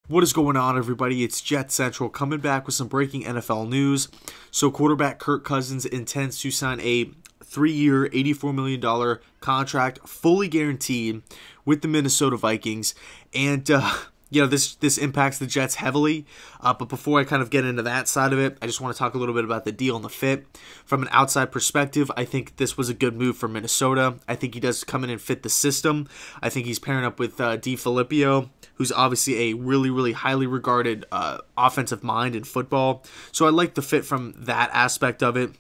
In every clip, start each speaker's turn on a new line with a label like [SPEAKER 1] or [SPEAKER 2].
[SPEAKER 1] What is going on, everybody? It's JetsCentral coming back with some breaking NFL news. So quarterback Kirk Cousins intends to sign a 3-year, $84 million contract, fully guaranteed, with the Minnesota Vikings. And, this impacts the Jets heavily. But before I kind of get into that side of it, I just want to talk a little bit about the deal and the fit. From an outside perspective, I think this was a good move for Minnesota. I think he does come in and fit the system. I think he's pairing up with DiFilippo, who's obviously a really, really highly regarded offensive mind in football. So I like the fit from that aspect of it.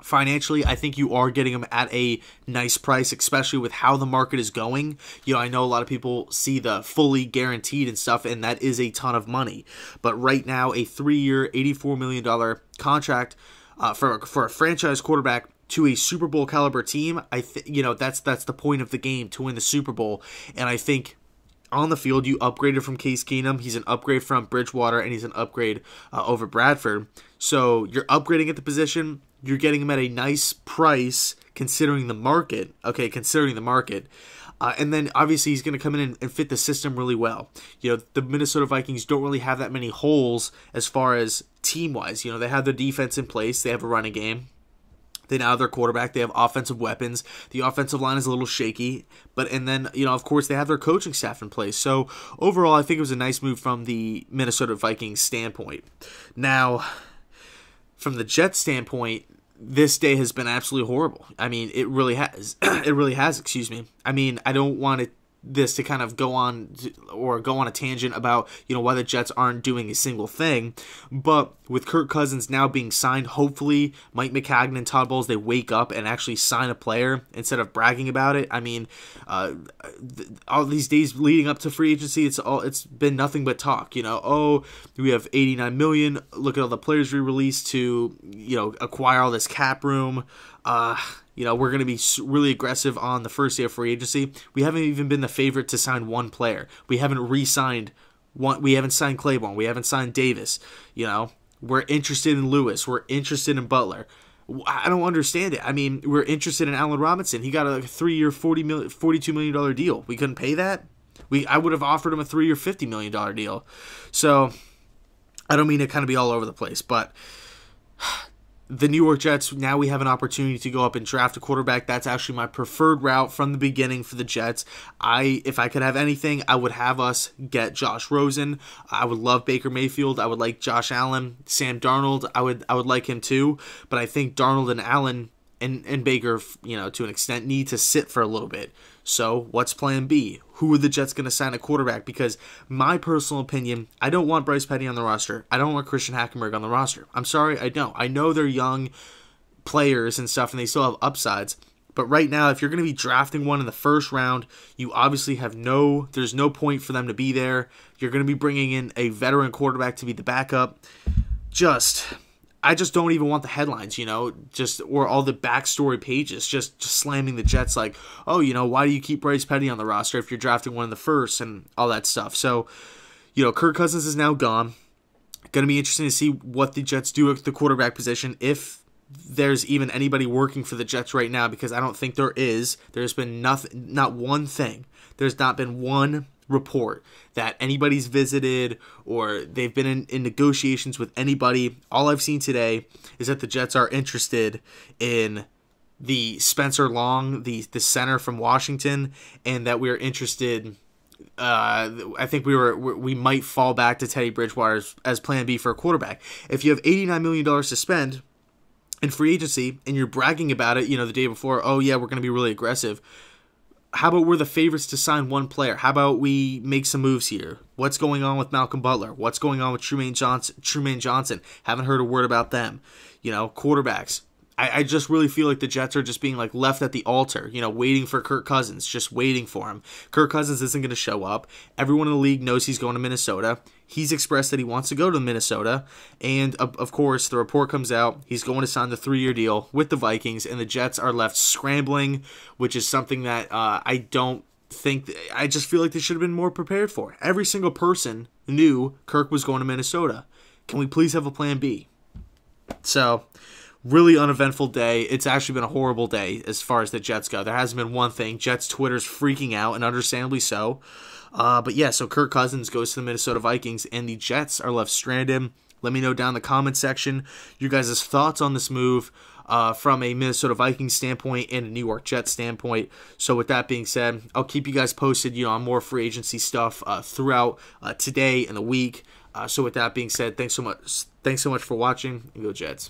[SPEAKER 1] Financially, I think you are getting him at a nice price, especially with how the market is going. I know a lot of people see the fully guaranteed and stuff, and that is a ton of money. But right now, a 3-year, $84 million contract for a franchise quarterback to a Super Bowl caliber team, that's the point of the game, to win the Super Bowl. And I think on the field, you upgraded from Case Keenum. He's an upgrade from Bridgewater, and he's an upgrade over Bradford. So you're upgrading at the position. You're getting him at a nice price considering the market. And then obviously he's going to come in and fit the system really well. The Minnesota Vikings don't really have that many holes as far as team-wise. They have their defense in place. They have a running game. They now have their quarterback. They have offensive weapons. The offensive line is a little shaky. And then, of course, they have their coaching staff in place. So overall, I think it was a nice move from the Minnesota Vikings standpoint. Now, from the Jets standpoint, this day has been absolutely horrible. I mean, it really has. It really has, excuse me. I mean, I don't want this to kind of go on a tangent about, why the Jets aren't doing a single thing. But with Kirk Cousins now being signed, hopefully Mike McCagnon and Todd Bowles, they wake up and actually sign a player instead of bragging about it. I mean, all these days leading up to free agency, it's been nothing but talk. Oh, we have $89 million. Look at all the players we released to, acquire all this cap room. We're going to be really aggressive on the first day of free agency. We haven't even been the favorite to sign one player. We haven't re-signed one. We haven't signed Claiborne. We haven't signed Davis. We're interested in Lewis. We're interested in Butler. I don't understand it. I mean, we're interested in Allen Robinson. He got a 3-year, $42 million deal. We couldn't pay that. I would have offered him a 3-year, $50 million deal. So I don't mean to kind of be all over the place, but the New York Jets, now we have an opportunity to go up and draft a quarterback. That's actually my preferred route from the beginning for the Jets. If I could have anything, I would have us get Josh Rosen. I would love Baker Mayfield. I would like Josh Allen. Sam Darnold, I would like him too. But I think Darnold and Allen and Baker, to an extent, need to sit for a little bit. So what's plan B? Who are the Jets going to sign a quarterback? Because my personal opinion, I don't want Bryce Petty on the roster. I don't want Christian Hackenberg on the roster. I'm sorry, I don't. I know they're young players and stuff, and they still have upsides. But right now, if you're going to be drafting one in the first round, you obviously have there's no point for them to be there. You're going to be bringing in a veteran quarterback to be the backup. I just don't even want the headlines, or all the backstory pages just slamming the Jets like, oh, why do you keep Bryce Petty on the roster if you're drafting one in the first and all that stuff. So, Kirk Cousins is now gone. Going to be interesting to see what the Jets do at the quarterback position, if there's even anybody working for the Jets right now, because I don't think there is. There's been not one thing. There's not been one report that anybody's visited or they've been in negotiations with anybody. All I've seen today is that the Jets are interested in the Spencer Long, the center from Washington, and that we're interested. I think we might fall back to Teddy Bridgewater as plan B for a quarterback. If you have $89 million to spend in free agency and you're bragging about it, the day before, oh yeah, we're going to be really aggressive. How about we're the favorites to sign one player? How about we make some moves here? What's going on with Malcolm Butler? What's going on with Trumaine Johnson? Haven't heard a word about them. Quarterbacks. I just really feel like the Jets are just being like left at the altar, waiting for Kirk Cousins, just waiting for him. Kirk Cousins isn't going to show up. Everyone in the league knows he's going to Minnesota. He's expressed that he wants to go to Minnesota. And, of course, the report comes out. He's going to sign the 3-year deal with the Vikings, and the Jets are left scrambling, which is something that I just feel like they should have been more prepared for. Every single person knew Kirk was going to Minnesota. Can we please have a plan B? So, really uneventful day. It's actually been a horrible day as far as the Jets go. There hasn't been one thing. Jets Twitter's freaking out, and understandably so. But yeah, so Kirk Cousins goes to the Minnesota Vikings, and the Jets are left stranded. Let me know down in the comment section your guys' thoughts on this move from a Minnesota Vikings standpoint and a New York Jets standpoint. So with that being said, I'll keep you guys posted, on more free agency stuff throughout today and the week. So with that being said, thanks so much for watching, and go Jets.